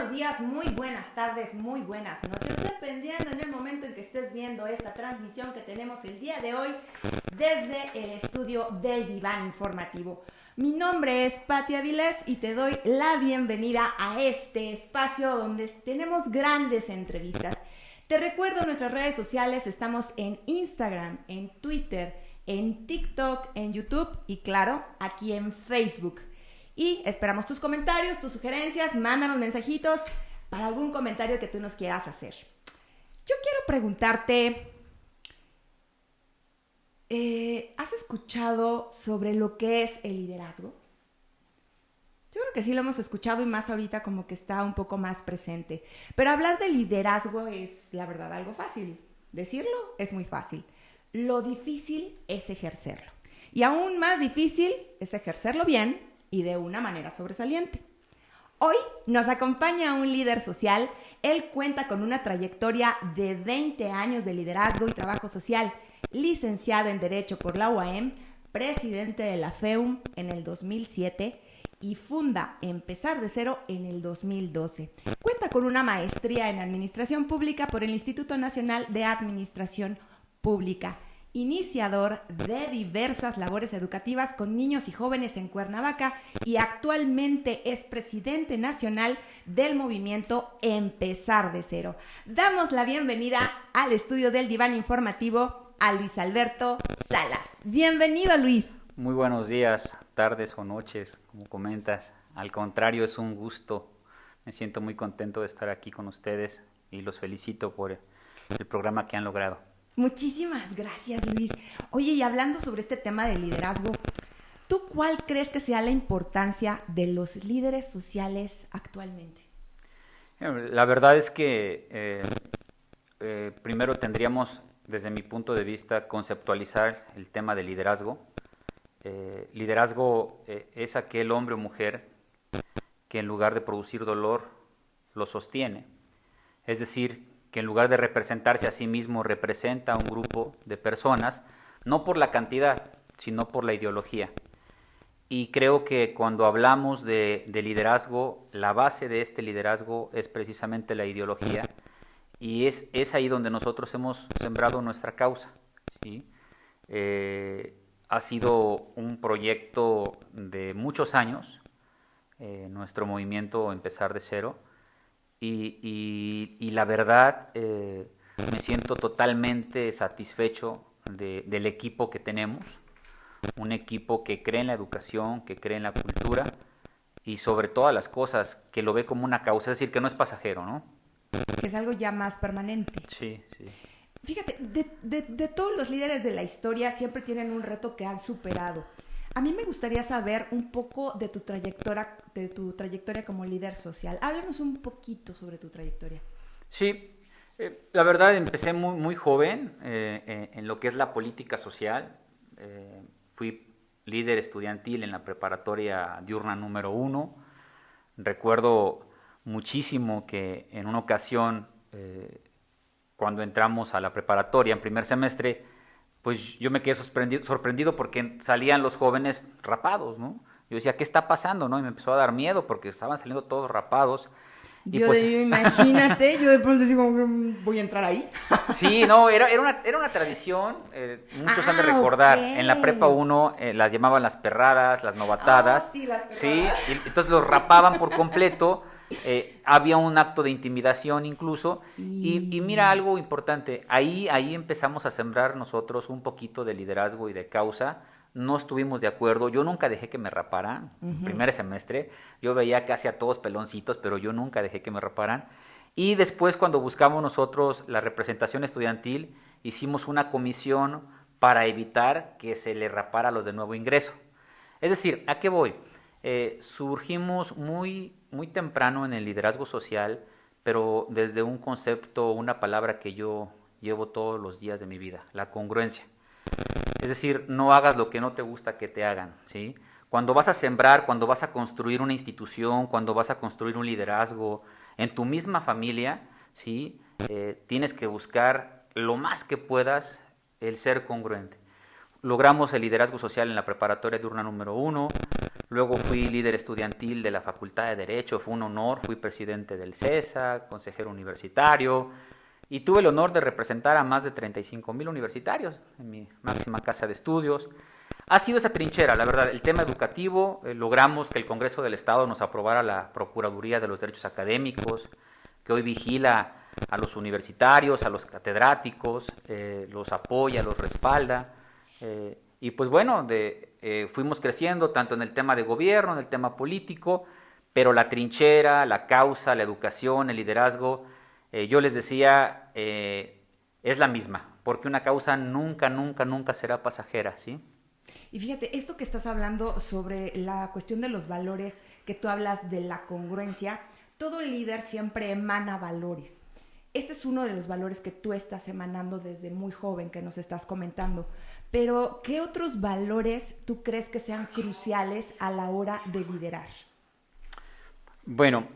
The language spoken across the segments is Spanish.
buenos días, muy buenas tardes, muy buenas noches, dependiendo en el momento en que estés viendo esta transmisión que tenemos el día de hoy desde el estudio del Diván Informativo. Mi nombre es Pati Avilés y te doy la bienvenida a este espacio donde tenemos grandes entrevistas. Te recuerdo nuestras redes sociales, estamos en Instagram, en Twitter, en TikTok, en YouTube y claro, aquí en Facebook. Y esperamos tus comentarios, tus sugerencias, mándanos mensajitos para algún comentario que tú nos quieras hacer. Yo quiero preguntarte, ¿has escuchado sobre lo que es el liderazgo? Yo creo que sí lo hemos escuchado y más ahorita como que está un poco más presente. Pero hablar de liderazgo es, la verdad, algo fácil. Decirlo es muy fácil. Lo difícil es ejercerlo. Y aún más difícil es ejercerlo bien y de una manera sobresaliente. Hoy nos acompaña un líder social. Él cuenta con una trayectoria de 20 años de liderazgo y trabajo social, licenciado en Derecho por la UAM, presidente de la FEUM en el 2007 y funda Empezar de Cero en el 2012. Cuenta con una maestría en Administración Pública por el Instituto Nacional de Administración Pública. Iniciador de diversas labores educativas con niños y jóvenes en Cuernavaca y actualmente es presidente nacional del movimiento Empezar de Cero. Damos la bienvenida al estudio del Diván Informativo a Luis Alberto Salas. Bienvenido, Luis. Muy buenos días, tardes o noches, como comentas. Al contrario, es un gusto. Me siento muy contento de estar aquí con ustedes y los felicito por el programa que han logrado. Muchísimas gracias, Luis. Oye, y hablando sobre este tema del liderazgo, ¿tú cuál crees que sea la importancia de los líderes sociales actualmente? La verdad es que primero tendríamos, desde mi punto de vista, conceptualizar el tema del liderazgo. Liderazgo es aquel hombre o mujer que en lugar de producir dolor, lo sostiene. Es decir, que en lugar de representarse a sí mismo, representa a un grupo de personas, no por la cantidad, sino por la ideología. Y creo que cuando hablamos de liderazgo, la base de este liderazgo es precisamente la ideología, y es ahí donde nosotros hemos sembrado nuestra causa, ¿sí? Ha sido un proyecto de muchos años, nuestro movimiento Empezar de Cero, y la verdad me siento totalmente satisfecho del equipo que tenemos, un equipo que cree en la educación, que cree en la cultura y sobre todas las cosas que lo ve como una causa, es decir, que no es pasajero, ¿no? Que es algo ya más permanente. Sí, sí. Fíjate, de todos los líderes de la historia siempre tienen un reto que han superado. A mí me gustaría saber un poco de tu trayectoria como líder social. Háblanos un poquito sobre tu trayectoria. Sí, la verdad empecé muy joven en lo que es la política social. Fui líder estudiantil en la preparatoria diurna número 1. Recuerdo muchísimo que en una ocasión, cuando entramos a la preparatoria en primer semestre, pues yo me quedé sorprendido porque salían los jóvenes rapados, ¿no? Yo decía, ¿qué está pasando, no? Y me empezó a dar miedo porque estaban saliendo todos rapados. Y pues, imagínate, yo de pronto digo, ¿voy a entrar ahí? Sí, no, era una tradición, muchos han de recordar, okay. En la prepa 1 las llamaban las perradas, las novatadas, sí, las perradas. Sí, y entonces los rapaban por completo. Había un acto de intimidación incluso y mira algo importante, ahí empezamos a sembrar nosotros un poquito de liderazgo y de causa. No estuvimos de acuerdo, yo nunca dejé que me raparan. Primer semestre, yo veía casi a todos peloncitos, pero yo nunca dejé que me raparan. Y después, cuando buscamos nosotros la representación estudiantil, hicimos una comisión para evitar que se le rapara a los de nuevo ingreso. Es decir, ¿a qué voy? Surgimos muy temprano en el liderazgo social, pero desde un concepto, una palabra que yo llevo todos los días de mi vida, la congruencia. Es decir, no hagas lo que no te gusta que te hagan, ¿sí? Cuando vas a sembrar, cuando vas a construir una institución, cuando vas a construir un liderazgo en tu misma familia, ¿sí? Tienes que buscar lo más que puedas el ser congruente. Logramos el liderazgo social en la preparatoria diurna número 1, Luego fui líder estudiantil de la Facultad de Derecho, fue un honor, fui presidente del CESA, consejero universitario y tuve el honor de representar a más de 35,000 universitarios en mi máxima casa de estudios. Ha sido esa trinchera, la verdad, el tema educativo, logramos que el Congreso del Estado nos aprobara la Procuraduría de los Derechos Académicos, que hoy vigila a los universitarios, a los catedráticos, los apoya, los respalda. Y pues bueno, fuimos creciendo tanto en el tema de gobierno, en el tema político, pero la trinchera, la causa, la educación, el liderazgo, yo les decía, es la misma, porque una causa nunca, nunca, nunca será pasajera, ¿sí? Y fíjate, esto que estás hablando sobre la cuestión de los valores, que tú hablas de la congruencia, todo líder siempre emana valores. Este es uno de los valores que tú estás emanando desde muy joven, que nos estás comentando. Pero, ¿qué otros valores tú crees que sean cruciales a la hora de liderar? Bueno,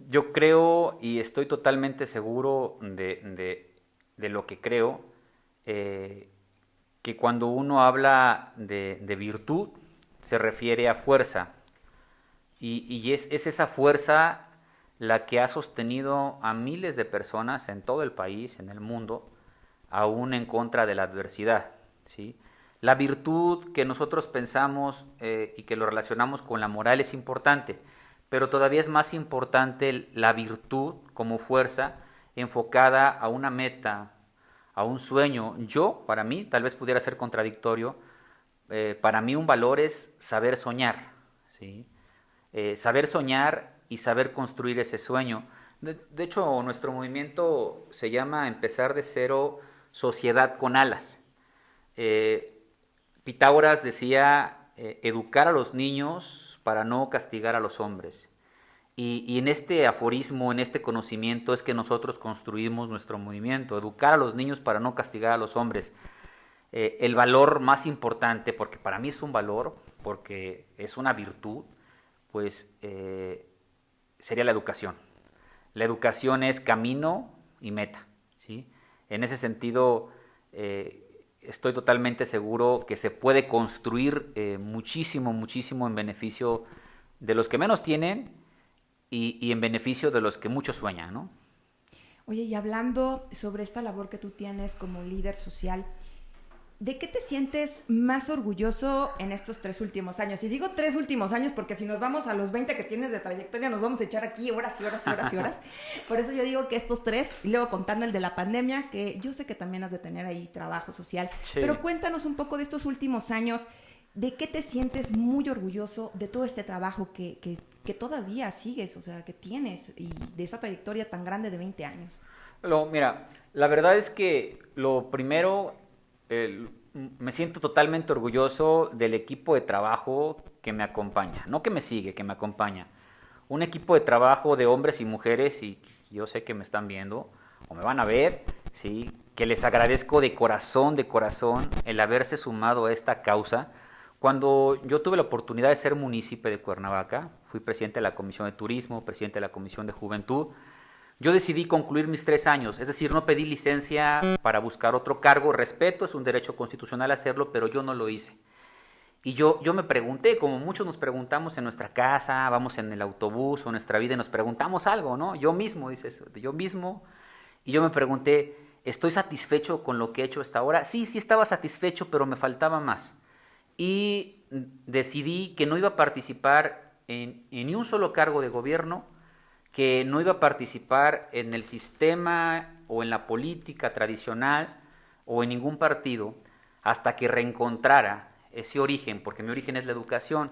yo creo y estoy totalmente seguro de lo que creo, que cuando uno habla de virtud, se refiere a fuerza. Y es esa fuerza la que ha sostenido a miles de personas en todo el país, en el mundo, aún en contra de la adversidad, ¿sí? La virtud que nosotros pensamos y que lo relacionamos con la moral es importante, pero todavía es más importante la virtud como fuerza enfocada a una meta, a un sueño. Para mí, tal vez pudiera ser contradictorio, para mí un valor es saber soñar, ¿sí? Saber soñar y saber construir ese sueño. De hecho, nuestro movimiento se llama Empezar de Cero, Sociedad con Alas. Pitágoras decía, educar a los niños para no castigar a los hombres. Y en este aforismo, en este conocimiento es que nosotros construimos nuestro movimiento, educar a los niños para no castigar a los hombres. El valor más importante, porque para mí es un valor, porque es una virtud, pues sería la educación. La educación es camino y meta, ¿sí? En ese sentido, estoy totalmente seguro que se puede construir muchísimo, muchísimo en beneficio de los que menos tienen y en beneficio de los que muchos sueñan, ¿no? Oye, y hablando sobre esta labor que tú tienes como líder social, ¿de qué te sientes más orgulloso en estos 3 últimos años? Y digo 3 últimos años porque si nos vamos a los 20 que tienes de trayectoria, nos vamos a echar aquí horas y horas y horas y horas. Por eso yo digo que estos 3, y luego contando el de la pandemia, que yo sé que también has de tener ahí trabajo social. Sí. Pero cuéntanos un poco de estos últimos años, ¿de qué te sientes muy orgulloso de todo este trabajo que todavía sigues, o sea, que tienes, y de esa trayectoria tan grande de 20 años? Mira, la verdad es que lo primero... me siento totalmente orgulloso del equipo de trabajo que me acompaña, no que me sigue, que me acompaña. Un equipo de trabajo de hombres y mujeres, y yo sé que me están viendo o me van a ver, ¿sí? Que les agradezco de corazón el haberse sumado a esta causa. Cuando yo tuve la oportunidad de ser munícipe de Cuernavaca, fui presidente de la Comisión de Turismo, presidente de la Comisión de Juventud, yo decidí concluir mis 3 años, es decir, no pedí licencia para buscar otro cargo, respeto, es un derecho constitucional hacerlo, pero yo no lo hice. Y yo me pregunté, como muchos nos preguntamos en nuestra casa, vamos en el autobús o en nuestra vida y nos preguntamos algo, ¿no? Yo mismo, dices, yo mismo, y yo me pregunté, ¿estoy satisfecho con lo que he hecho hasta ahora? Sí, sí estaba satisfecho, pero me faltaba más. Y decidí que no iba a participar en ni un solo cargo de gobierno, que no iba a participar en el sistema o en la política tradicional o en ningún partido hasta que reencontrara ese origen, porque mi origen es la educación.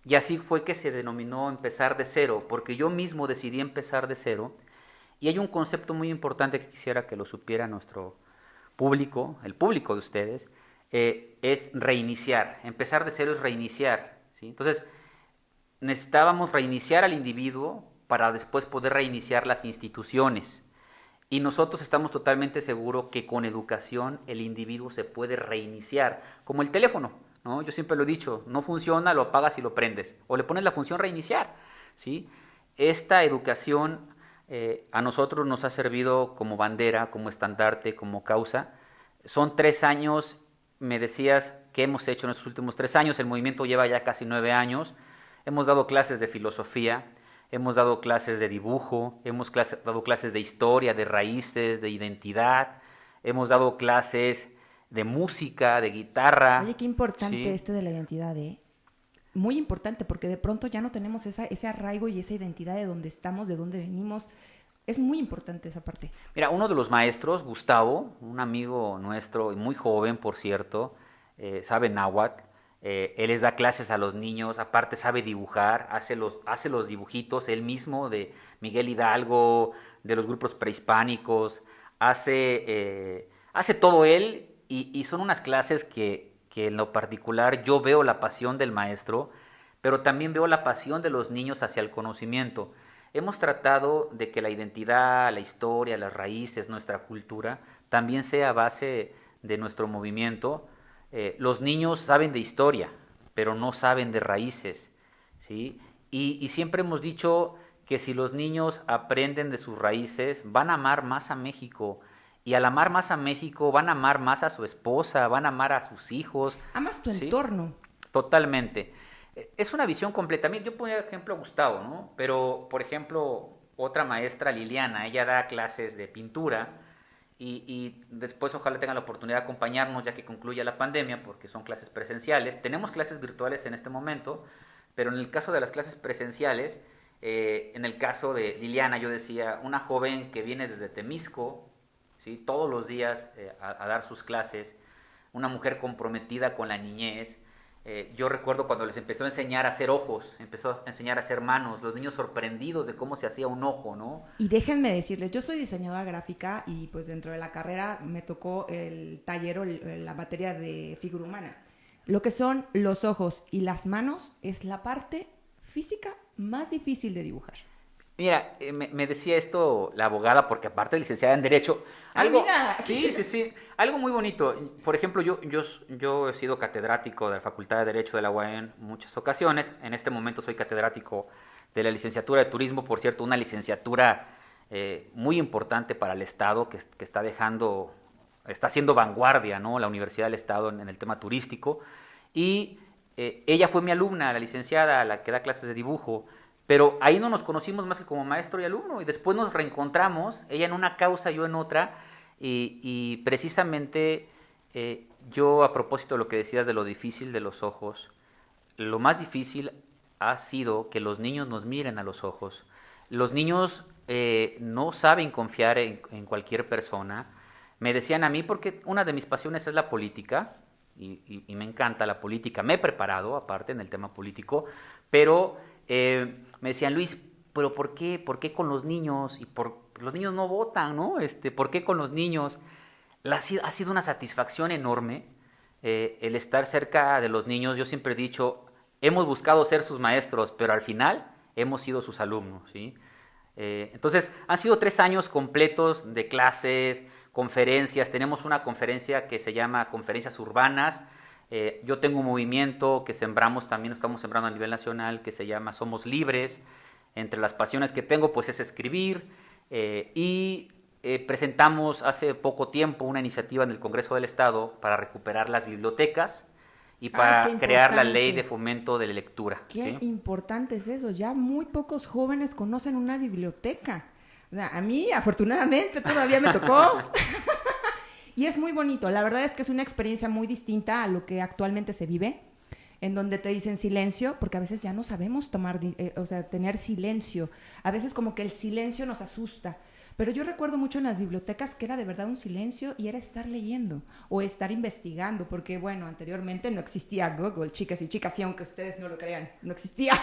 Y así fue que se denominó Empezar de Cero, porque yo mismo decidí empezar de cero. Y hay un concepto muy importante que quisiera que lo supiera nuestro público, el público de ustedes, es reiniciar. Empezar de cero es reiniciar, ¿sí? Entonces, necesitábamos reiniciar al individuo para después poder reiniciar las instituciones. Y nosotros estamos totalmente seguros que con educación el individuo se puede reiniciar, como el teléfono, ¿no? Yo siempre lo he dicho, no funciona, lo apagas y lo prendes, o le pones la función reiniciar, ¿sí? Esta educación a nosotros nos ha servido como bandera, como estandarte, como causa. Son 3 años me decías qué hemos hecho en estos últimos 3 años. El movimiento lleva ya casi 9 años. Hemos dado clases de filosofía, hemos dado clases de dibujo, dado clases de historia, de raíces, de identidad, hemos dado clases de música, de guitarra. Oye, qué importante ¿sí? de la identidad, ¿eh? Muy importante, porque de pronto ya no tenemos ese arraigo y esa identidad de dónde estamos, de dónde venimos. Es muy importante esa parte. Mira, uno de los maestros, Gustavo, un amigo nuestro, muy joven, por cierto, sabe náhuatl. Él les da clases a los niños, aparte sabe dibujar, hace los dibujitos él mismo de Miguel Hidalgo, de los grupos prehispánicos, hace todo él y son unas clases que en lo particular yo veo la pasión del maestro, pero también veo la pasión de los niños hacia el conocimiento. Hemos tratado de que la identidad, la historia, las raíces, nuestra cultura, también sea base de nuestro movimiento. Los niños saben de historia, pero no saben de raíces, ¿sí? Y siempre hemos dicho que si los niños aprenden de sus raíces, van a amar más a México. Y al amar más a México, van a amar más a su esposa, van a amar a sus hijos. Amas tu ¿sí? entorno. Totalmente. Es una visión completamente. Yo ponía ejemplo a Gustavo, ¿no? Pero, por ejemplo, otra maestra, Liliana, ella da clases de pintura y después ojalá tenga la oportunidad de acompañarnos ya que concluya la pandemia, porque son clases presenciales. Tenemos clases virtuales en este momento, pero en el caso de las clases presenciales, en el caso de Liliana, yo decía, una joven que viene desde Temisco, ¿sí? Todos los días a dar sus clases, una mujer comprometida con la niñez. Yo recuerdo cuando les empezó a enseñar a hacer ojos, empezó a enseñar a hacer manos, los niños sorprendidos de cómo se hacía un ojo, ¿no? Y déjenme decirles, yo soy diseñadora gráfica y pues dentro de la carrera me tocó el taller o la materia de figura humana. Lo que son los ojos y las manos es la parte física más difícil de dibujar. Mira, me decía esto la abogada, porque aparte de licenciada en Derecho, ¡Ay, algo, mira! sí, algo muy bonito. Por ejemplo, yo he sido catedrático de la Facultad de Derecho de la UAM en muchas ocasiones. En este momento soy catedrático de la licenciatura de Turismo, por cierto, una licenciatura muy importante para el Estado, que está haciendo vanguardia, ¿no? La Universidad del Estado en el tema turístico. Y ella fue mi alumna, la licenciada, la que da clases de dibujo. Pero ahí no nos conocimos más que como maestro y alumno y después nos reencontramos, ella en una causa, yo en otra, y precisamente yo a propósito de lo que decías de lo difícil de los ojos, lo más difícil ha sido que los niños nos miren a los ojos. Los niños no saben confiar en cualquier persona. Me decían a mí, porque una de mis pasiones es la política, y me encanta la política, me he preparado aparte en el tema político, pero me decían, Luis, pero ¿por qué? ¿Por qué con los niños? Los niños no votan, ¿no? ¿Por qué con los niños? Ha sido una satisfacción enorme el estar cerca de los niños. Yo siempre he dicho, hemos buscado ser sus maestros, pero al final hemos sido sus alumnos, ¿sí? Entonces, han sido 3 años completos de clases, conferencias. Tenemos una conferencia que se llama Conferencias Urbanas. Yo tengo un movimiento que también estamos sembrando a nivel nacional, que se llama Somos Libres. Entre las pasiones que tengo, pues es escribir. Presentamos hace poco tiempo una iniciativa en el Congreso del Estado para recuperar las bibliotecas y para crear la ley de fomento de la lectura. Qué importante es eso. Ya muy pocos jóvenes conocen una biblioteca. O sea, a mí, afortunadamente, todavía me tocó. Y es muy bonito, la verdad es que es una experiencia muy distinta a lo que actualmente se vive, en donde te dicen silencio, porque a veces ya no sabemos tener silencio. A veces como que el silencio nos asusta. Pero yo recuerdo mucho en las bibliotecas que era de verdad un silencio y era estar leyendo o estar investigando, porque bueno, anteriormente no existía Google, chicas y chicas, y aunque ustedes no lo crean, no existía.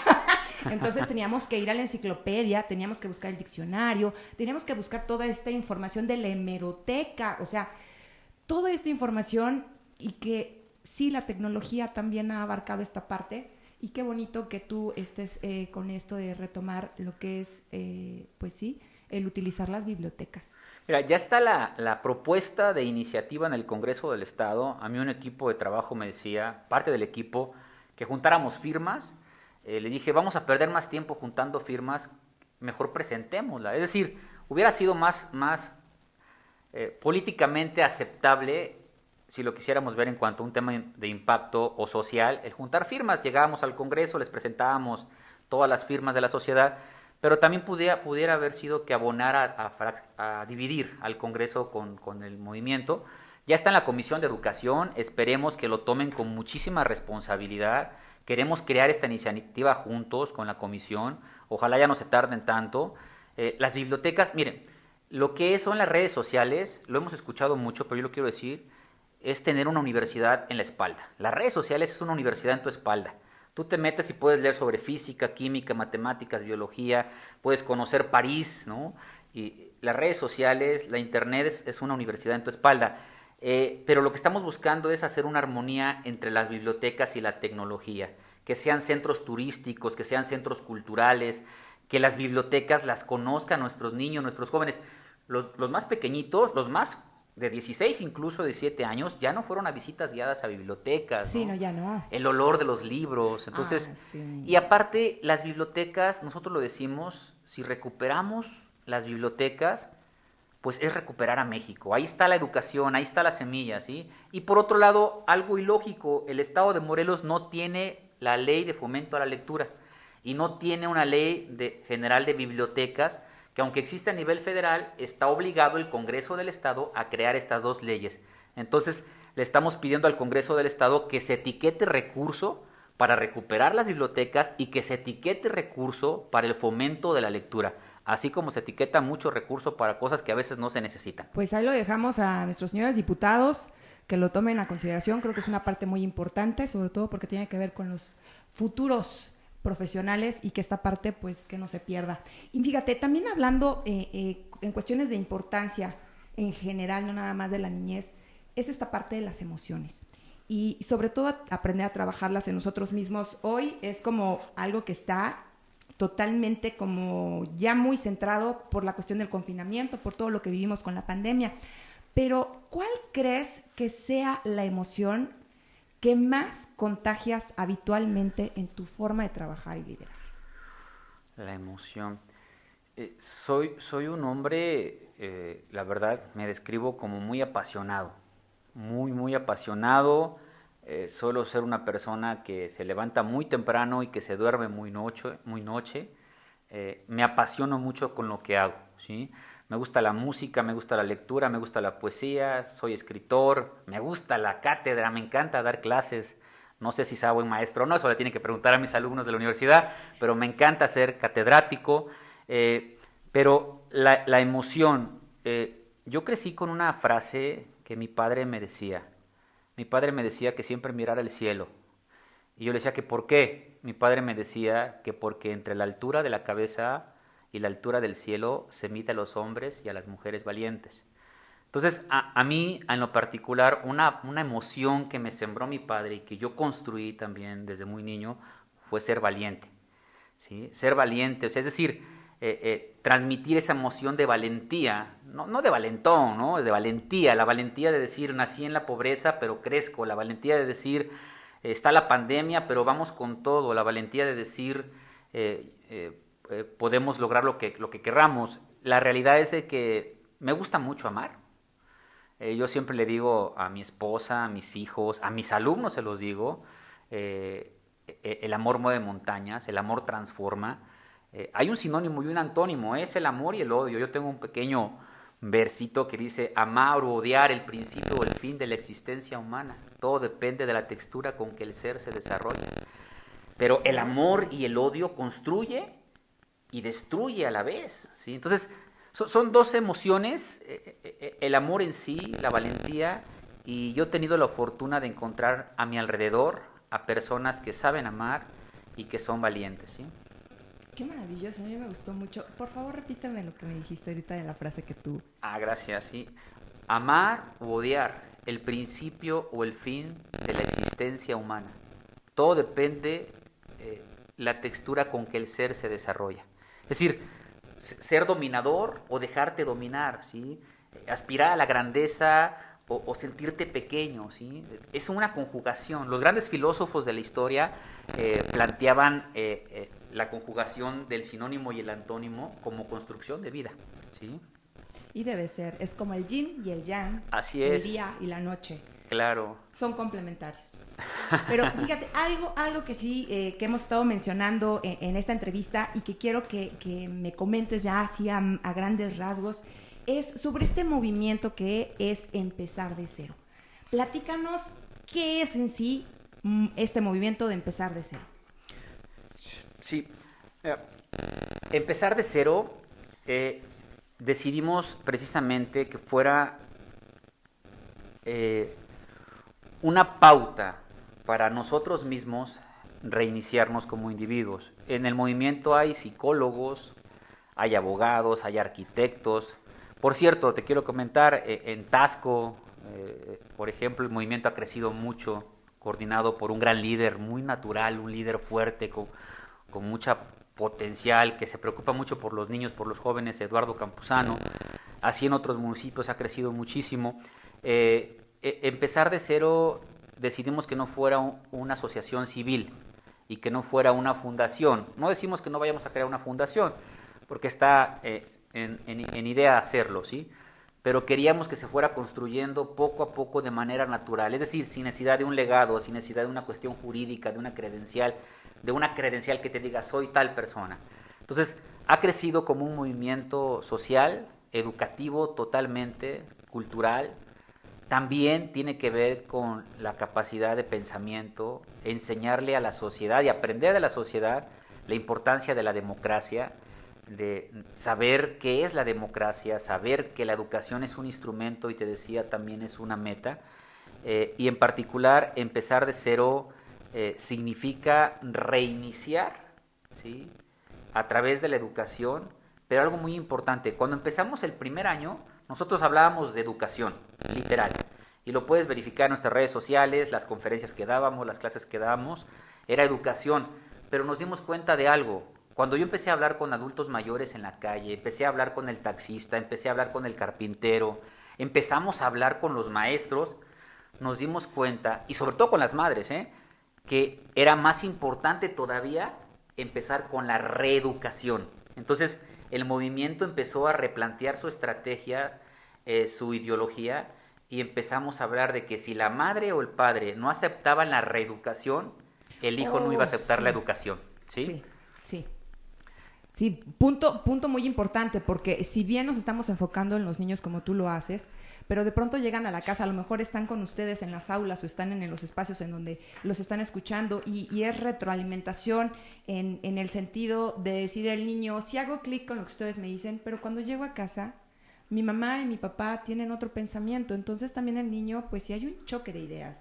Entonces teníamos que ir a la enciclopedia, teníamos que buscar el diccionario, teníamos que buscar toda esta información de la hemeroteca, o sea, toda esta información, y que sí, la tecnología también ha abarcado esta parte, y qué bonito que tú estés con esto de retomar lo que es, pues sí, el utilizar las bibliotecas. Mira, ya está la propuesta de iniciativa en el Congreso del Estado. A mí un equipo de trabajo me decía, parte del equipo, que juntáramos firmas. Le dije, vamos a perder más tiempo juntando firmas, mejor presentémosla. Es decir, hubiera sido más políticamente aceptable si lo quisiéramos ver en cuanto a un tema de impacto o social, el juntar firmas. Llegábamos al Congreso, les presentábamos todas las firmas de la sociedad, pero también pudiera haber sido que abonara a dividir al Congreso con el movimiento. Ya está en la Comisión de Educación, esperemos que lo tomen con muchísima responsabilidad. Queremos crear esta iniciativa juntos con la comisión, ojalá ya no se tarden tanto. Las bibliotecas, miren, lo que son las redes sociales, lo hemos escuchado mucho, pero yo lo quiero decir, es tener una universidad en la espalda. Las redes sociales es una universidad en tu espalda. Tú te metes y puedes leer sobre física, química, matemáticas, biología, puedes conocer París, ¿no? Y las redes sociales, la internet es una universidad en tu espalda. Pero lo que estamos buscando es hacer una armonía entre las bibliotecas y la tecnología, que sean centros turísticos, que sean centros culturales, que las bibliotecas las conozcan nuestros niños, nuestros jóvenes. Los más pequeñitos, los más de 16, incluso de 7 años, ya no fueron a visitas guiadas a bibliotecas. Sí, ¿no? no, ya no. El olor de los libros. Entonces, sí. y aparte, las bibliotecas, nosotros lo decimos, si recuperamos las bibliotecas, pues es recuperar a México. Ahí está la educación, ahí está la semilla, ¿sí? Y por otro lado, algo ilógico, el Estado de Morelos no tiene la ley de fomento a la lectura y no tiene una ley general de bibliotecas, que aunque existe a nivel federal, está obligado el Congreso del Estado a crear estas dos leyes. Entonces, le estamos pidiendo al Congreso del Estado que se etiquete recurso para recuperar las bibliotecas y que se etiquete recurso para el fomento de la lectura, así como se etiqueta mucho recurso para cosas que a veces no se necesitan. Pues ahí lo dejamos a nuestros señores diputados que lo tomen a consideración. Creo que es una parte muy importante, sobre todo porque tiene que ver con los futuros profesionales y que esta parte pues que no se pierda. Y fíjate, también hablando en cuestiones de importancia en general, no nada más de la niñez, es esta parte de las emociones. Y sobre todo aprender a trabajarlas en nosotros mismos. Hoy es como algo que está totalmente como ya muy centrado por la cuestión del confinamiento, por todo lo que vivimos con la pandemia. Pero, ¿cuál crees que sea la emoción que más contagias habitualmente en tu forma de trabajar y liderar? La emoción. Soy un hombre, la verdad, me describo como muy apasionado, muy apasionado. Suelo ser una persona que se levanta muy temprano y que se duerme muy noche. Me apasiono mucho con lo que hago, ¿sí? Me gusta la música, me gusta la lectura, me gusta la poesía, soy escritor, me gusta la cátedra, me encanta dar clases. No sé si sea buen maestro o no, eso le tiene que preguntar a mis alumnos de la universidad, pero me encanta ser catedrático. Pero la emoción, yo crecí con una frase que mi padre me decía. Mi padre me decía que siempre mirara el cielo. Y yo le decía que ¿por qué? Mi padre me decía que porque entre la altura de la cabeza y la altura del cielo se mide a los hombres y a las mujeres valientes. Entonces, a mí, en lo particular, una emoción que me sembró mi padre y que yo construí también desde muy niño fue ser valiente, ¿sí? Ser valiente, o sea, es decir, transmitir esa emoción de valentía, no de valentón, ¿no? De valentía, la valentía de decir, nací en la pobreza, pero crezco, la valentía de decir, está la pandemia, pero vamos con todo, la valentía de decir, podemos lograr lo que querramos. La realidad es de que me gusta mucho amar. Yo siempre le digo a mi esposa, a mis hijos, a mis alumnos se los digo, el amor mueve montañas, el amor transforma. Hay un sinónimo y un antónimo, es el amor y el odio. Yo tengo un pequeño versito que dice, amar o odiar, el principio o el fin de la existencia humana. Todo depende de la textura con que el ser se desarrolla. Pero el amor y el odio construye y destruye a la vez, ¿sí? Entonces, son dos emociones, el amor en sí, la valentía, y yo he tenido la fortuna de encontrar a mi alrededor a personas que saben amar y que son valientes, ¿sí? Qué maravilloso, a mí me gustó mucho. Por favor, repítame lo que me dijiste ahorita en la frase que tú... Gracias, sí. Amar o odiar, el principio o el fin de la existencia humana. Todo depende la textura con que el ser se desarrolla. Es decir, ser dominador o dejarte dominar, ¿sí? Aspirar a la grandeza o sentirte pequeño, ¿sí? Es una conjugación. Los grandes filósofos de la historia planteaban la conjugación del sinónimo y el antónimo como construcción de vida, ¿sí? Y debe ser, es como el yin y el yang, Así es. el día y la noche. Claro. Son complementarios. Pero fíjate, algo que sí, que hemos estado mencionando en esta entrevista y que quiero que me comentes ya así a grandes rasgos, es sobre este movimiento que es empezar de cero. Platícanos qué es en sí este movimiento de empezar de cero. Sí. Empezar de cero, decidimos precisamente que fuera una pauta para nosotros mismos reiniciarnos como individuos. En el movimiento hay psicólogos, hay abogados, hay arquitectos. Por cierto, te quiero comentar, en Tasco, por ejemplo, el movimiento ha crecido mucho, coordinado por un gran líder, muy natural, un líder fuerte, con mucha potencial, que se preocupa mucho por los niños, por los jóvenes, Eduardo Campuzano. Así en otros municipios ha crecido muchísimo. Empezar de cero, decidimos que no fuera una asociación civil y que no fuera una fundación. No decimos que no vayamos a crear una fundación, porque está en idea hacerlo, ¿sí? Pero queríamos que se fuera construyendo poco a poco de manera natural, es decir, sin necesidad de un legado, sin necesidad de una cuestión jurídica, de una credencial que te diga soy tal persona. Entonces, ha crecido como un movimiento social, educativo totalmente, cultural. También tiene que ver con la capacidad de pensamiento, enseñarle a la sociedad y aprender de la sociedad la importancia de la democracia, de saber qué es la democracia, saber que la educación es un instrumento y te decía también es una meta, y en particular empezar de cero significa reiniciar, ¿sí?, a través de la educación, pero algo muy importante, cuando empezamos el primer año nosotros hablábamos de educación, literal, y lo puedes verificar en nuestras redes sociales, las conferencias que dábamos, las clases que dábamos, era educación, pero nos dimos cuenta de algo. Cuando yo empecé a hablar con adultos mayores en la calle, empecé a hablar con el taxista, empecé a hablar con el carpintero, empezamos a hablar con los maestros, nos dimos cuenta, y sobre todo con las madres, que era más importante todavía empezar con la reeducación. Entonces, el movimiento empezó a replantear su estrategia, su ideología, y empezamos a hablar de que si la madre o el padre no aceptaban la reeducación, el hijo no iba a aceptar la educación. ¿Sí? Sí, sí. Sí, punto muy importante, porque si bien nos estamos enfocando en los niños como tú lo haces, pero de pronto llegan a la casa, a lo mejor están con ustedes en las aulas o están en los espacios en donde los están escuchando y es retroalimentación en el sentido de decir el niño, sí hago clic con lo que ustedes me dicen, pero cuando llego a casa, mi mamá y mi papá tienen otro pensamiento, entonces también el niño, pues sí hay un choque de ideas.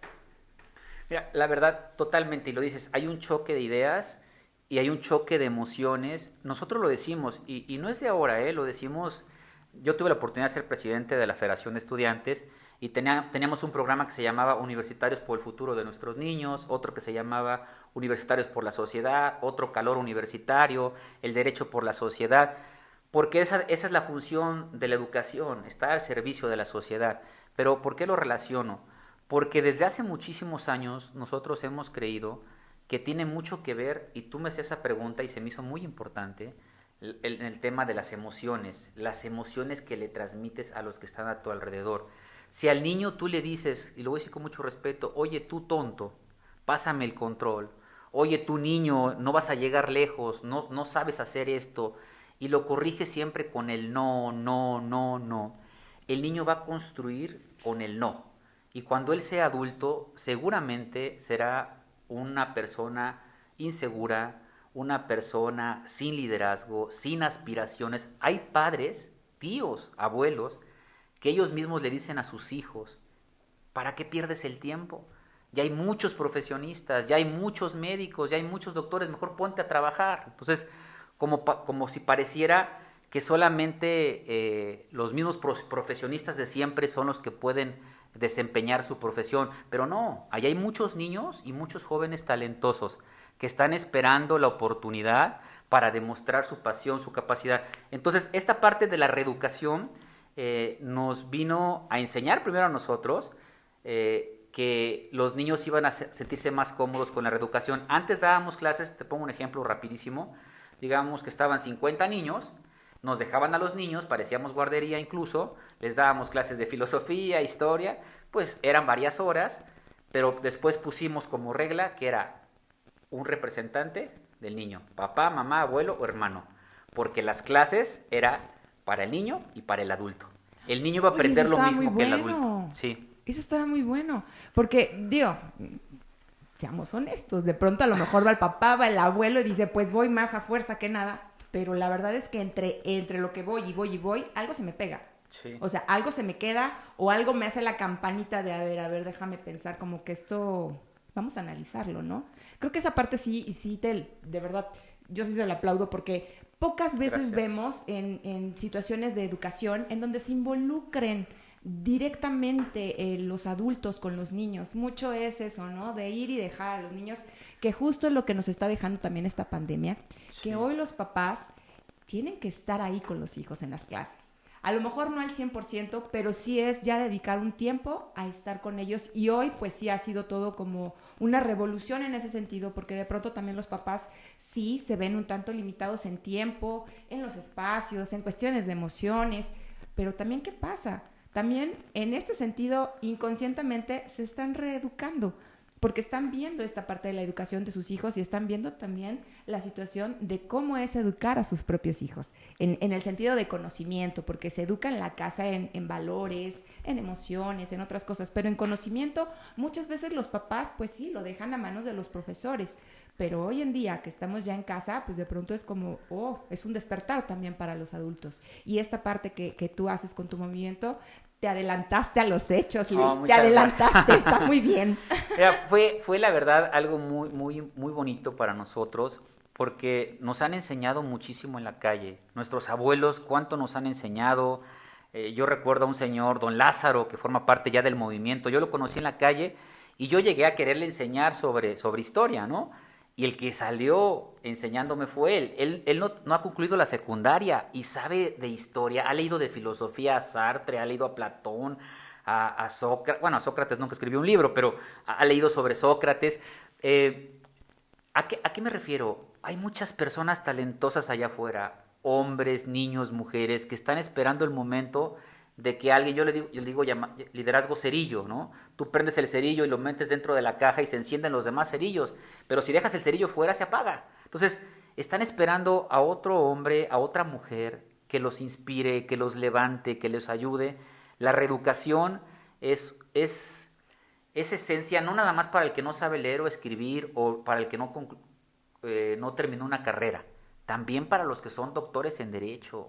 Mira, la verdad, totalmente, y lo dices, hay un choque de ideas y hay un choque de emociones. Nosotros lo decimos, y no es de ahora, lo decimos. Yo tuve la oportunidad de ser presidente de la Federación de Estudiantes y teníamos un programa que se llamaba Universitarios por el Futuro de Nuestros Niños, otro que se llamaba Universitarios por la Sociedad, otro Calor Universitario, el Derecho por la Sociedad, porque esa es la función de la educación, está al servicio de la sociedad. Pero ¿por qué lo relaciono? Porque desde hace muchísimos años nosotros hemos creído que tiene mucho que ver, y tú me hacías esa pregunta y se me hizo muy importante, el tema de las emociones que le transmites a los que están a tu alrededor. Si al niño tú le dices, y lo voy a decir con mucho respeto, oye tú tonto, pásame el control, oye tú niño, no vas a llegar lejos, no sabes hacer esto, y lo corriges siempre con el no, no, no, no, el niño va a construir con el no, y cuando él sea adulto seguramente será una persona insegura, una persona sin liderazgo, sin aspiraciones. Hay padres, tíos, abuelos, que ellos mismos le dicen a sus hijos, ¿para qué pierdes el tiempo? Ya hay muchos profesionistas, ya hay muchos médicos, ya hay muchos doctores, mejor ponte a trabajar. Entonces, como si pareciera que solamente los mismos profesionistas de siempre son los que pueden desempeñar su profesión, pero no, allá hay muchos niños y muchos jóvenes talentosos que están esperando la oportunidad para demostrar su pasión, su capacidad. Entonces, esta parte de la reeducación nos vino a enseñar primero a nosotros que los niños iban a sentirse más cómodos con la reeducación. Antes dábamos clases, te pongo un ejemplo rapidísimo, digamos que estaban 50 niños nos dejaban a los niños, parecíamos guardería incluso, les dábamos clases de filosofía, historia, pues eran varias horas, pero después pusimos como regla que era un representante del niño, papá, mamá, abuelo o hermano, porque las clases era para el niño y para el adulto. El niño iba a aprender lo mismo que el adulto. Sí. Eso estaba muy bueno, porque, digo, seamos honestos, de pronto a lo mejor va el papá, va el abuelo y dice, pues voy más a fuerza que nada, pero la verdad es que entre lo que voy, algo se me pega. Sí. O sea, algo se me queda o algo me hace la campanita de, a ver, déjame pensar, como que esto, vamos a analizarlo, ¿no? Creo que esa parte sí, de verdad, yo sí se la aplaudo porque pocas veces vemos en situaciones de educación en donde se involucren directamente los adultos con los niños. Mucho es eso, ¿no? De ir y dejar a los niños, que justo es lo que nos está dejando también esta pandemia, que hoy los papás tienen que estar ahí con los hijos en las clases. A lo mejor no al 100%, pero sí es ya dedicar un tiempo a estar con ellos. Y hoy pues sí ha sido todo como una revolución en ese sentido, porque de pronto también los papás sí se ven un tanto limitados en tiempo, en los espacios, en cuestiones de emociones. Pero también, ¿qué pasa? También en este sentido, inconscientemente se están reeducando, porque están viendo esta parte de la educación de sus hijos y están viendo también la situación de cómo es educar a sus propios hijos, en el sentido de conocimiento, porque se educa en la casa en valores, en emociones, en otras cosas, pero en conocimiento muchas veces los papás pues sí, lo dejan a manos de los profesores, pero hoy en día que estamos ya en casa, pues de pronto es como, es un despertar también para los adultos. Y esta parte que tú haces con tu movimiento, te adelantaste a los hechos, Luis, te adelantaste, está muy bien. Mira, fue la verdad algo muy bonito para nosotros, porque nos han enseñado muchísimo en la calle. Nuestros abuelos, cuánto nos han enseñado. Yo recuerdo a un señor, don Lázaro, que forma parte ya del movimiento. Yo lo conocí en la calle y yo llegué a quererle enseñar sobre historia, ¿no? Y el que salió enseñándome fue él. Él no ha concluido la secundaria y sabe de historia, ha leído de filosofía a Sartre, ha leído a Platón, a Sócrates. Bueno, a Sócrates nunca escribió un libro, pero ha leído sobre Sócrates. ¿A qué me refiero? Hay muchas personas talentosas allá afuera, hombres, niños, mujeres, que están esperando el momento de que alguien, yo le digo liderazgo cerillo, ¿no? Tú prendes el cerillo y lo metes dentro de la caja y se encienden los demás cerillos, pero si dejas el cerillo fuera se apaga. Entonces, están esperando a otro hombre, a otra mujer que los inspire, que los levante, que les ayude. La reeducación es esencia, no nada más para el que no sabe leer o escribir o para el que no terminó una carrera, también para los que son doctores en derecho,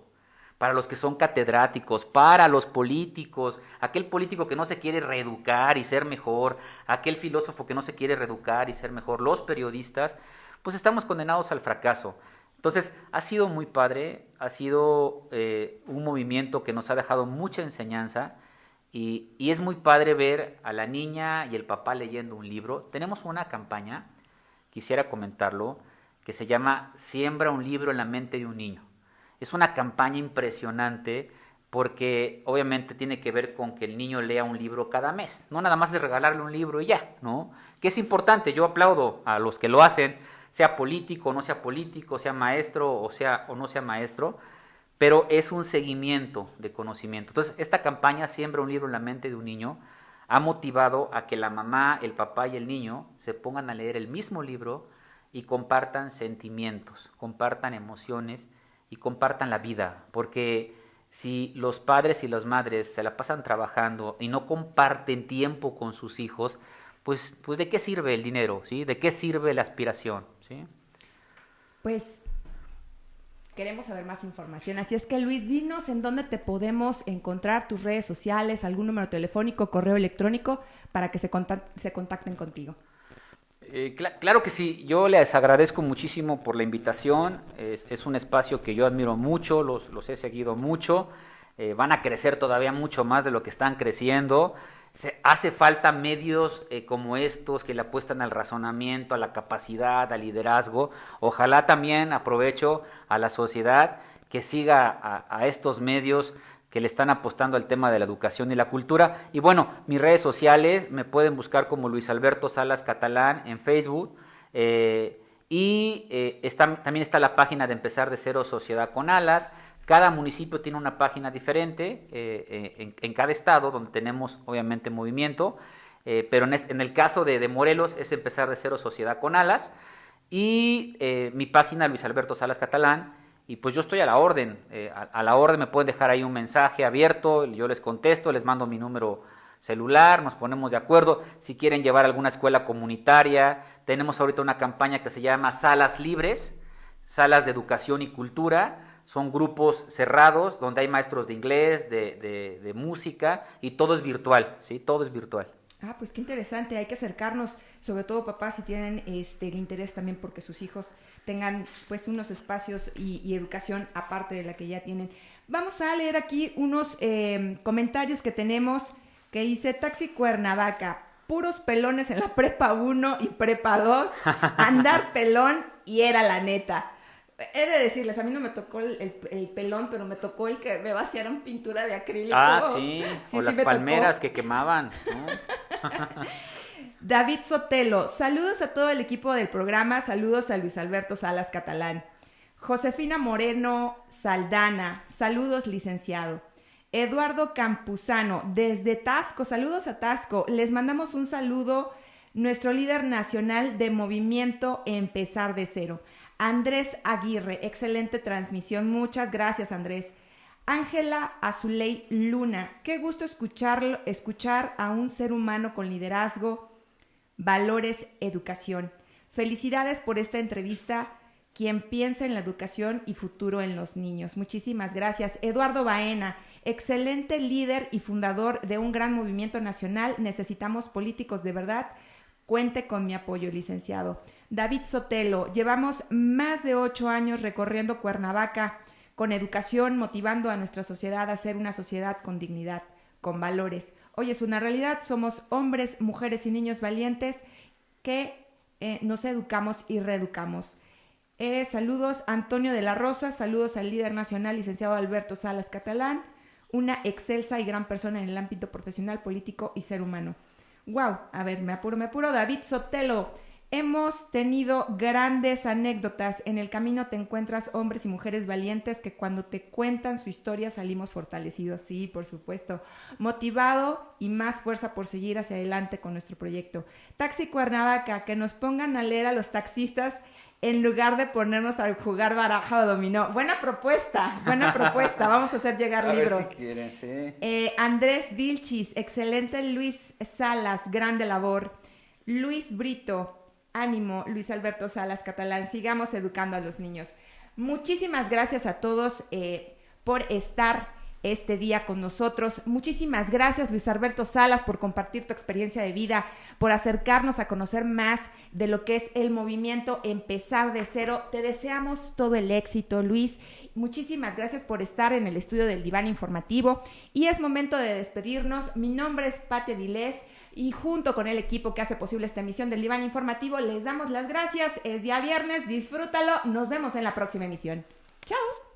para los que son catedráticos, para los políticos, aquel político que no se quiere reeducar y ser mejor, aquel filósofo que no se quiere reeducar y ser mejor, los periodistas, pues estamos condenados al fracaso. Entonces, ha sido muy padre, ha sido un movimiento que nos ha dejado mucha enseñanza y es muy padre ver a la niña y el papá leyendo un libro. Tenemos una campaña, quisiera comentarlo, que se llama Siembra un libro en la mente de un niño. Es una campaña impresionante porque obviamente tiene que ver con que el niño lea un libro cada mes. No nada más es regalarle un libro y ya, ¿no? Que es importante, yo aplaudo a los que lo hacen, sea político o no sea político, sea maestro o no sea maestro, pero es un seguimiento de conocimiento. Entonces, esta campaña Siembra un libro en la mente de un niño ha motivado a que la mamá, el papá y el niño se pongan a leer el mismo libro y compartan sentimientos, compartan emociones y compartan la vida, porque si los padres y las madres se la pasan trabajando y no comparten tiempo con sus hijos, pues ¿de qué sirve el dinero? ¿Sí? ¿De qué sirve la aspiración? ¿Sí? Pues queremos saber más información, así es que Luis, dinos en dónde te podemos encontrar, tus redes sociales, algún número telefónico, correo electrónico, para que se contacten contigo. Claro que sí, yo les agradezco muchísimo por la invitación, es un espacio que yo admiro mucho, los he seguido mucho, van a crecer todavía mucho más de lo que están creciendo. Hace falta medios como estos que le apuestan al razonamiento, a la capacidad, al liderazgo. Ojalá también aprovecho a la sociedad que siga a estos medios que le están apostando al tema de la educación y la cultura. Y bueno, mis redes sociales me pueden buscar como Luis Alberto Salas Catalán en Facebook. También está la página de Empezar de Cero Sociedad con Alas. Cada municipio tiene una página diferente en cada estado, donde tenemos obviamente movimiento, pero en el caso de Morelos es Empezar de Cero Sociedad con Alas, y mi página Luis Alberto Salas Catalán, y pues yo estoy a la orden, me pueden dejar ahí un mensaje abierto, yo les contesto, les mando mi número celular, nos ponemos de acuerdo. Si quieren llevar alguna escuela comunitaria, tenemos ahorita una campaña que se llama Salas Libres, Salas de Educación y Cultura. Son grupos cerrados donde hay maestros de inglés, de música, y todo es virtual, ¿sí? Todo es virtual. Ah, pues qué interesante, hay que acercarnos, sobre todo papás si tienen el interés también porque sus hijos tengan pues unos espacios y educación aparte de la que ya tienen. Vamos a leer aquí unos comentarios que tenemos, que dice Taxi Cuernavaca, puros pelones en la prepa 1 y prepa 2, andar pelón y era la neta. He de decirles, a mí no me tocó el pelón, pero me tocó el que me vaciaron pintura de acrílico. Ah, sí, o las palmeras que quemaban, ¿no? David Sotelo, saludos a todo el equipo del programa, saludos a Luis Alberto Salas Catalán. Josefina Moreno Saldana, saludos licenciado. Eduardo Campuzano, desde Tasco, saludos a Tasco, les mandamos un saludo, nuestro líder nacional de movimiento Empezar de Cero. Andrés Aguirre, excelente transmisión, muchas gracias Andrés. Ángela Azuley Luna, qué gusto escuchar a un ser humano con liderazgo, valores, educación. Felicidades por esta entrevista, quien piensa en la educación y futuro en los niños. Muchísimas gracias. Eduardo Baena, excelente líder y fundador de un gran movimiento nacional, necesitamos políticos de verdad. Cuente con mi apoyo, licenciado. David Sotelo, llevamos más de 8 años recorriendo Cuernavaca con educación, motivando a nuestra sociedad a ser una sociedad con dignidad, con valores. Hoy es una realidad, somos hombres, mujeres y niños valientes que nos educamos y reeducamos. Saludos Antonio de la Rosa, saludos al líder nacional, licenciado Alberto Salas Catalán, una excelsa y gran persona en el ámbito profesional, político y ser humano. Wow, a ver, me apuro. David Sotelo, hemos tenido grandes anécdotas. En el camino te encuentras hombres y mujeres valientes que cuando te cuentan su historia salimos fortalecidos. Sí, por supuesto. Motivado y más fuerza por seguir hacia adelante con nuestro proyecto. Taxi Cuernavaca, que nos pongan a leer a los taxistas en lugar de ponernos a jugar baraja o dominó. Buena propuesta. Vamos a hacer llegar libros. Ver si quieren, sí. Andrés Vilchis, excelente. Luis Salas, grande labor. Luis Brito, ánimo. Luis Alberto Salas Catalán, sigamos educando a los niños. Muchísimas gracias a todos por estar este día con nosotros. Muchísimas gracias, Luis Alberto Salas, por compartir tu experiencia de vida, por acercarnos a conocer más de lo que es el movimiento Empezar de Cero. Te deseamos todo el éxito, Luis. Muchísimas gracias por estar en el estudio del Diván Informativo. Y es momento de despedirnos. Mi nombre es Pati Avilés y junto con el equipo que hace posible esta emisión del Diván Informativo les damos las gracias. Es día viernes, disfrútalo. Nos vemos en la próxima emisión. ¡Chao!